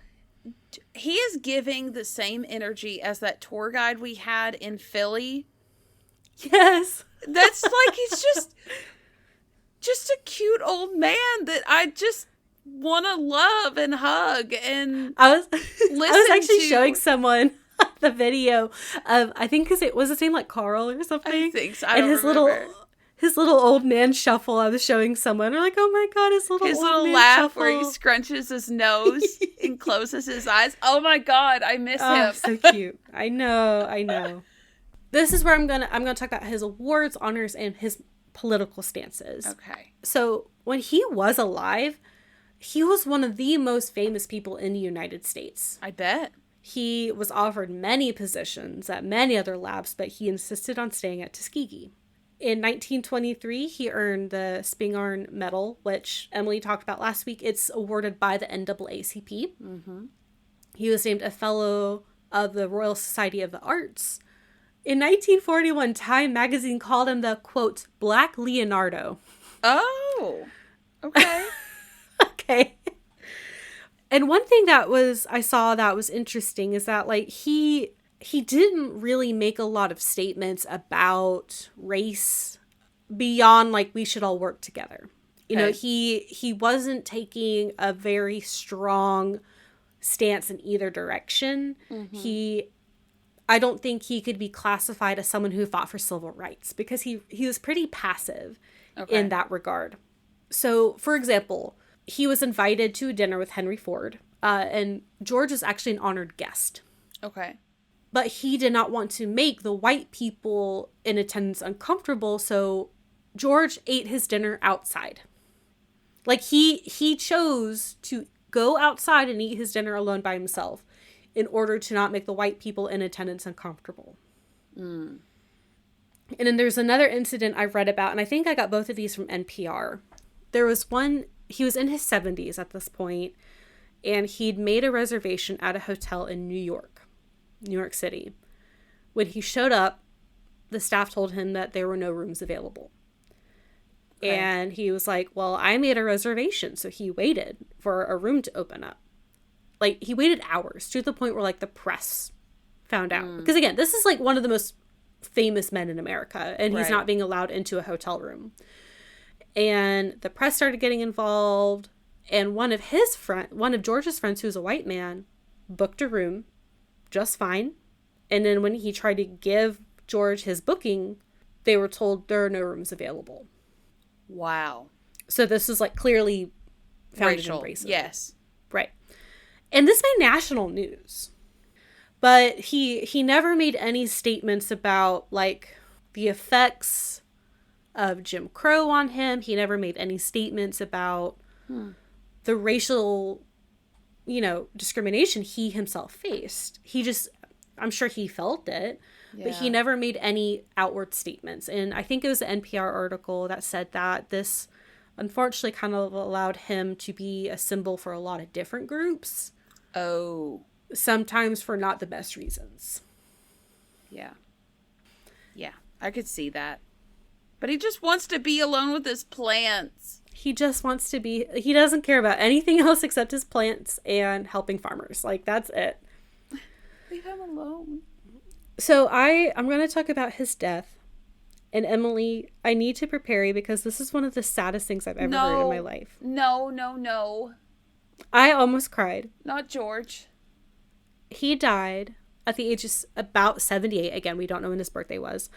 he is giving the same energy as that tour guide we had in Philly? Yes. That's like, he's just a cute old man that I just want to love and hug and I was actually showing someone the video of, I think, because it was his name, like, Carl or something. I think so. And his little old man shuffle, I was showing someone. They're like, oh my God, his little laugh shuffle. where he scrunches his nose and closes his eyes. Oh my God, I miss him. So cute. I know. This is where I'm gonna talk about his awards, honors, and his political stances. Okay. So when he was alive, he was one of the most famous people in the United States. I bet. He was offered many positions at many other labs, but he insisted on staying at Tuskegee. In 1923, he earned the Spingarn Medal, which Emileigh talked about last week. It's awarded by the NAACP. Mm-hmm. He was named a Fellow of the Royal Society of the Arts. In 1941, Time magazine called him the, quote, Black Leonardo. Oh, okay. Okay. And one thing I saw that was interesting is that, like, he didn't really make a lot of statements about race beyond, like, we should all work together. You know, he wasn't taking a very strong stance in either direction. I don't think he could be classified as someone who fought for civil rights, because he was pretty passive in that regard. So, for example, he was invited to a dinner with Henry Ford, and George is actually an honored guest. Okay. But he did not want to make the white people in attendance uncomfortable, so George ate his dinner outside. Like, he chose to go outside and eat his dinner alone by himself in order to not make the white people in attendance uncomfortable. And then there's another incident I read about, and I think I got both of these from NPR. There was one, he was in his 70s at this point, and he'd made a reservation at a hotel in New York City. When he showed up, the staff told him that there were no rooms available. Okay. And he was like, well, I made a reservation. So he waited for a room to open up. Like, he waited hours, to the point where, like, the press found out. Because, again, this is, like, one of the most famous men in America, and he's not being allowed into a hotel room. And the press started getting involved, and one of George's friends, who's a white man, booked a room just fine. And then when he tried to give George his booking, they were told there are no rooms available. Wow. So this is, like, clearly founded in racism. Yes. Right. And this made national news. But he never made any statements about, like, the effects of Jim Crow on him. He never made any statements about the racial, you know, discrimination he himself faced. I'm sure he felt it, but he never made any outward statements. And I think it was an NPR article that said that this unfortunately kind of allowed him to be a symbol for a lot of different groups. Oh. Sometimes for not the best reasons. Yeah. Yeah, I could see that. But he just wants to be alone with his plants. He doesn't care about anything else except his plants and helping farmers. Like, that's it. Leave him alone. So I'm going to talk about his death. And Emileigh, I need to prepare you, because this is one of the saddest things I've ever heard in my life. No. I almost cried. Not George. He died at the age of about 78. Again, we don't know when his birthday was.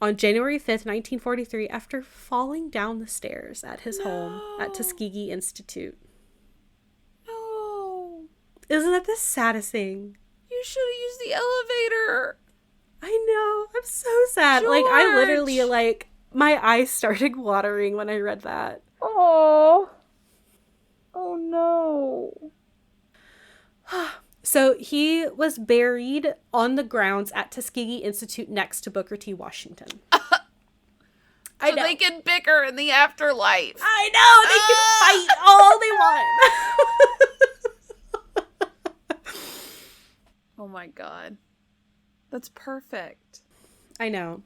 On January 5th, 1943, after falling down the stairs at his home at Tuskegee Institute. No. Isn't that the saddest thing? You should have used the elevator. I know. I'm so sad. George. Like, I literally, like, my eyes started watering when I read that. Oh no. So he was buried on the grounds at Tuskegee Institute next to Booker T. Washington. So they can bicker in the afterlife. I know. They can fight all they want. Oh my God. That's perfect. I know.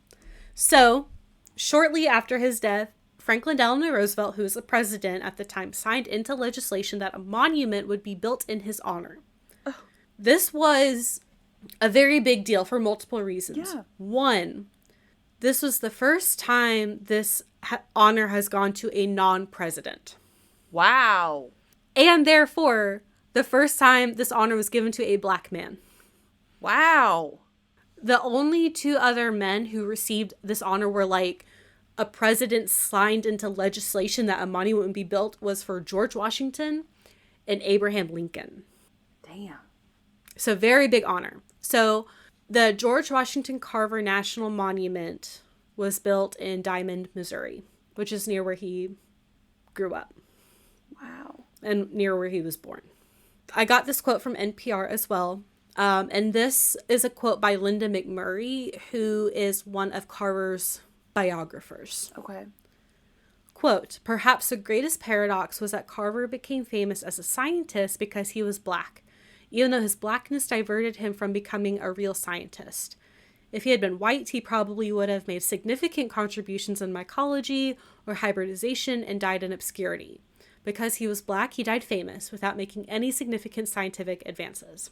So, shortly after his death, Franklin Delano Roosevelt, who was the president at the time, signed into legislation that a monument would be built in his honor. Oh. This was a very big deal for multiple reasons. Yeah. One, this was the first time this honor has gone to a non-president. Wow. And therefore, the first time this honor was given to a black man. Wow. The only two other men who received this honor were, like, a president signed into legislation that a monument would be built was for George Washington and Abraham Lincoln. Damn. So very big honor. So the George Washington Carver National Monument was built in Diamond, Missouri, which is near where he grew up. Wow. And near where he was born. I got this quote from NPR as well. And this is a quote by Linda McMurray, who is one of Carver's biographers. Okay. Quote, perhaps the greatest paradox was that Carver became famous as a scientist because he was black, even though his blackness diverted him from becoming a real scientist. If he had been white, he probably would have made significant contributions in mycology or hybridization and died in obscurity. Because he was black, he died famous without making any significant scientific advances.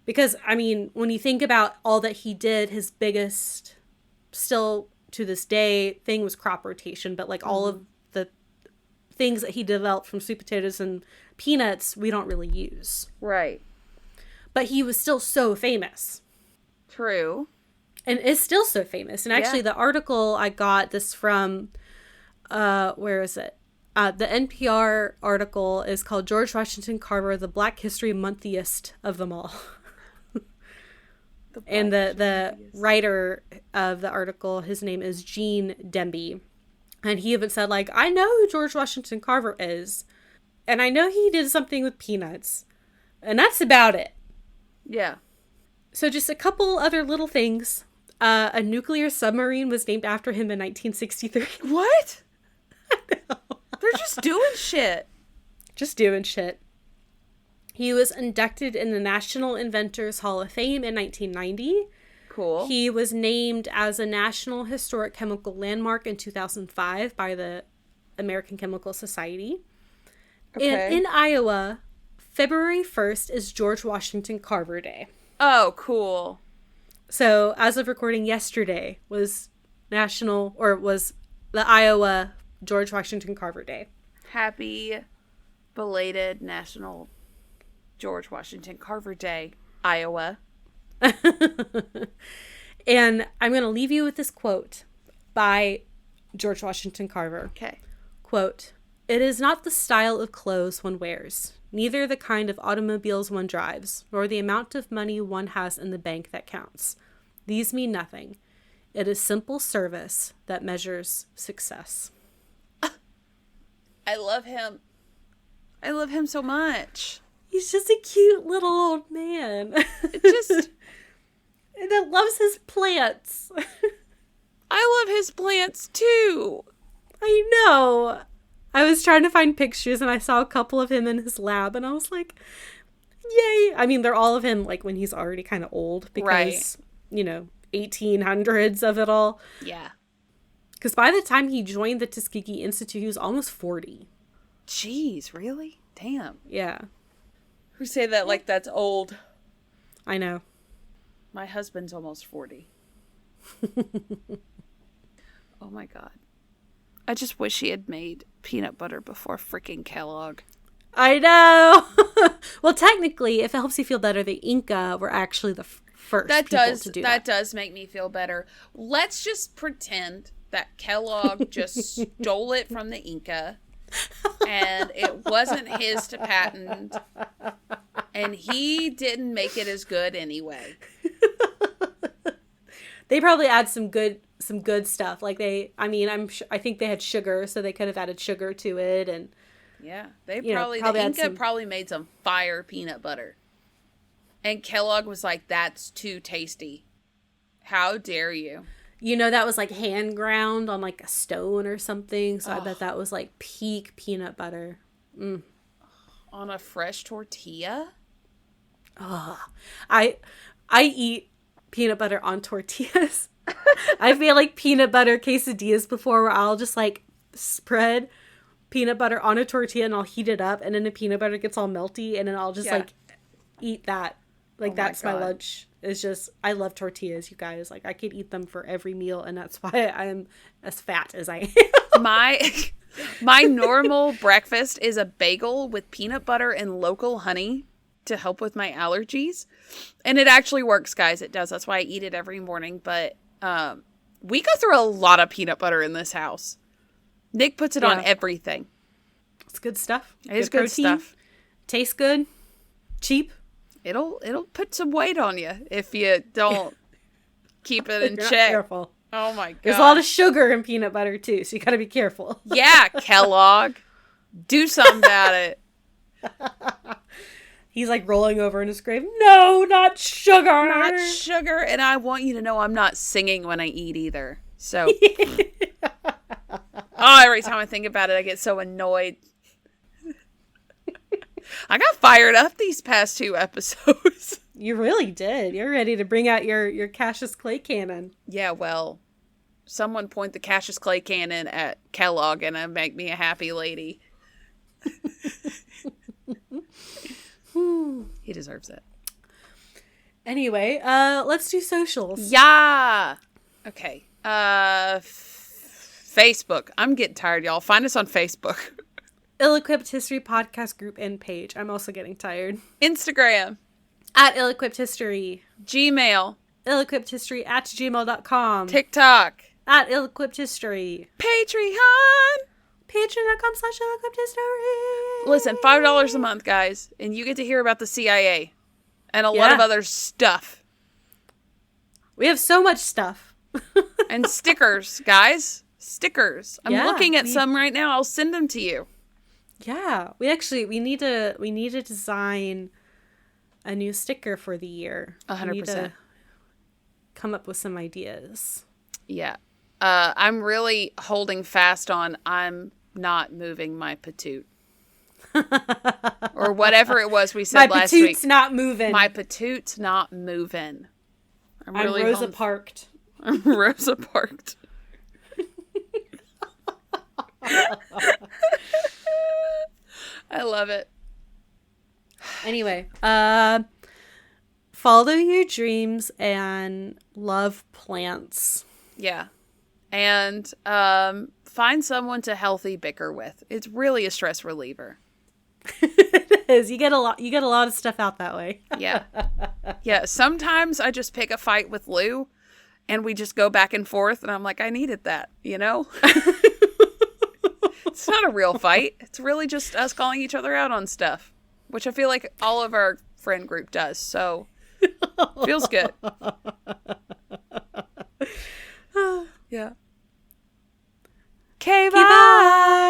Because, I mean, when you think about all that he did, his biggest, still to this day, thing was crop rotation. But, like, all of the things that he developed from sweet potatoes and peanuts, we don't really use. Right. But he was still so famous. True. And is still so famous. And actually, the article I got this from, where is it? The NPR article is called George Washington Carver, the Black History Monthiest of them all. And the writer of the article, his name is Gene Demby. And he even said, like, I know who George Washington Carver is. And I know he did something with peanuts. And that's about it. Yeah. So just a couple other little things. A nuclear submarine was named after him in 1963. What? I know. They're just doing shit. Just doing shit. He was inducted in the National Inventors Hall of Fame in 1990. Cool. He was named as a National Historic Chemical Landmark in 2005 by the American Chemical Society. Okay. And in Iowa, February 1st is George Washington Carver Day. Oh, cool. So, as of recording yesterday was the Iowa George Washington Carver Day. Happy belated National George Washington Carver Day, Iowa. And I'm going to leave you with this quote by George Washington Carver. Okay. Quote, "It is not the style of clothes one wears, neither the kind of automobiles one drives, nor the amount of money one has in the bank that counts. These mean nothing. It is simple service that measures success." I love him. I love him so much. He's just a cute little old man. It just... that loves his plants. I love his plants too. I know. I was trying to find pictures and I saw a couple of him in his lab and I was like, yay. I mean, they're all of him like when he's already kind of old because, right. 1800s of it all. Yeah. Because by the time he joined the Tuskegee Institute, he was almost 40. Jeez, really? Damn. Yeah. Who say that like that's old? I know. My husband's almost 40. Oh my God. I just wish he had made peanut butter before freaking Kellogg. I know. Well, technically, if it helps you feel better, the Inca were actually the first people to do that. That does make me feel better. Let's just pretend that Kellogg just stole it from the Inca and it wasn't his to patent and he didn't make it as good anyway. They probably add some good stuff. Like I think they had sugar, so they could have added sugar to it, and yeah, the Inca probably made some fire peanut butter, and Kellogg was like, "That's too tasty. How dare you?" That was like hand ground on like a stone or something. So I bet that was like peak peanut butter. Mm. On a fresh tortilla. Oh, I eat peanut butter on tortillas. I've made like peanut butter quesadillas before where I'll just like spread peanut butter on a tortilla and I'll heat it up and then the peanut butter gets all melty and then I'll just like eat that. Like that's my lunch. It's just, I love tortillas, you guys. Like I could eat them for every meal and that's why I'm as fat as I am. My normal breakfast is a bagel with peanut butter and local honey to help with my allergies. And it actually works, guys. It does. That's why I eat it every morning. But we go through a lot of peanut butter in this house. Nick puts it on everything. It's good stuff. It is good stuff. Tastes good. Cheap. It'll put some weight on you if you don't keep it in check. Careful. Oh my God. There's a lot of sugar in peanut butter too, so you got to be careful. Yeah, Kellogg. Do something about it. He's like rolling over in his grave. No, not sugar. Not sugar. And I want you to know I'm not singing when I eat either. So. Every time I think about it, I get so annoyed. I got fired up these past 2 episodes. You really did. You're ready to bring out your Cassius Clay cannon. Yeah, well, someone point the Cassius Clay cannon at Kellogg and it'll make me a happy lady. He deserves it. Anyway, let's do socials. Yeah. Okay. Facebook. I'm getting tired, y'all. Find us on Facebook. Ill-Equipped History Podcast group and page. I'm also getting tired. Instagram. At Ill-Equipped History. Gmail. ill-equippedhistory@gmail.com. TikTok. At Ill-Equipped History. Patreon. Patreon.com/ill-equippedhistory. Listen, $5 a month, guys, and you get to hear about the CIA and a lot of other stuff. We have so much stuff. And stickers, guys. Stickers. I'm looking at some right now. I'll send them to you. Yeah, we need to design a new sticker for the year. 100%. We need to come up with some ideas. Yeah. I'm really holding fast on I'm not moving my patoot. Or whatever it was we said last week. My patoot's not moving. My patoot's not moving. I'm Rosa Parked. I'm Rosa Parked. I love it. Anyway, follow your dreams and love plants. Yeah. And find someone to healthy bicker with. It's really a stress reliever. It is. You get a lot of stuff out that way. Yeah. Yeah. Sometimes I just pick a fight with Lou and we just go back and forth and I'm like, I needed that, you know? It's not a real fight. It's really just us calling each other out on stuff, which I feel like all of our friend group does. So feels good. Yeah. Okay, bye.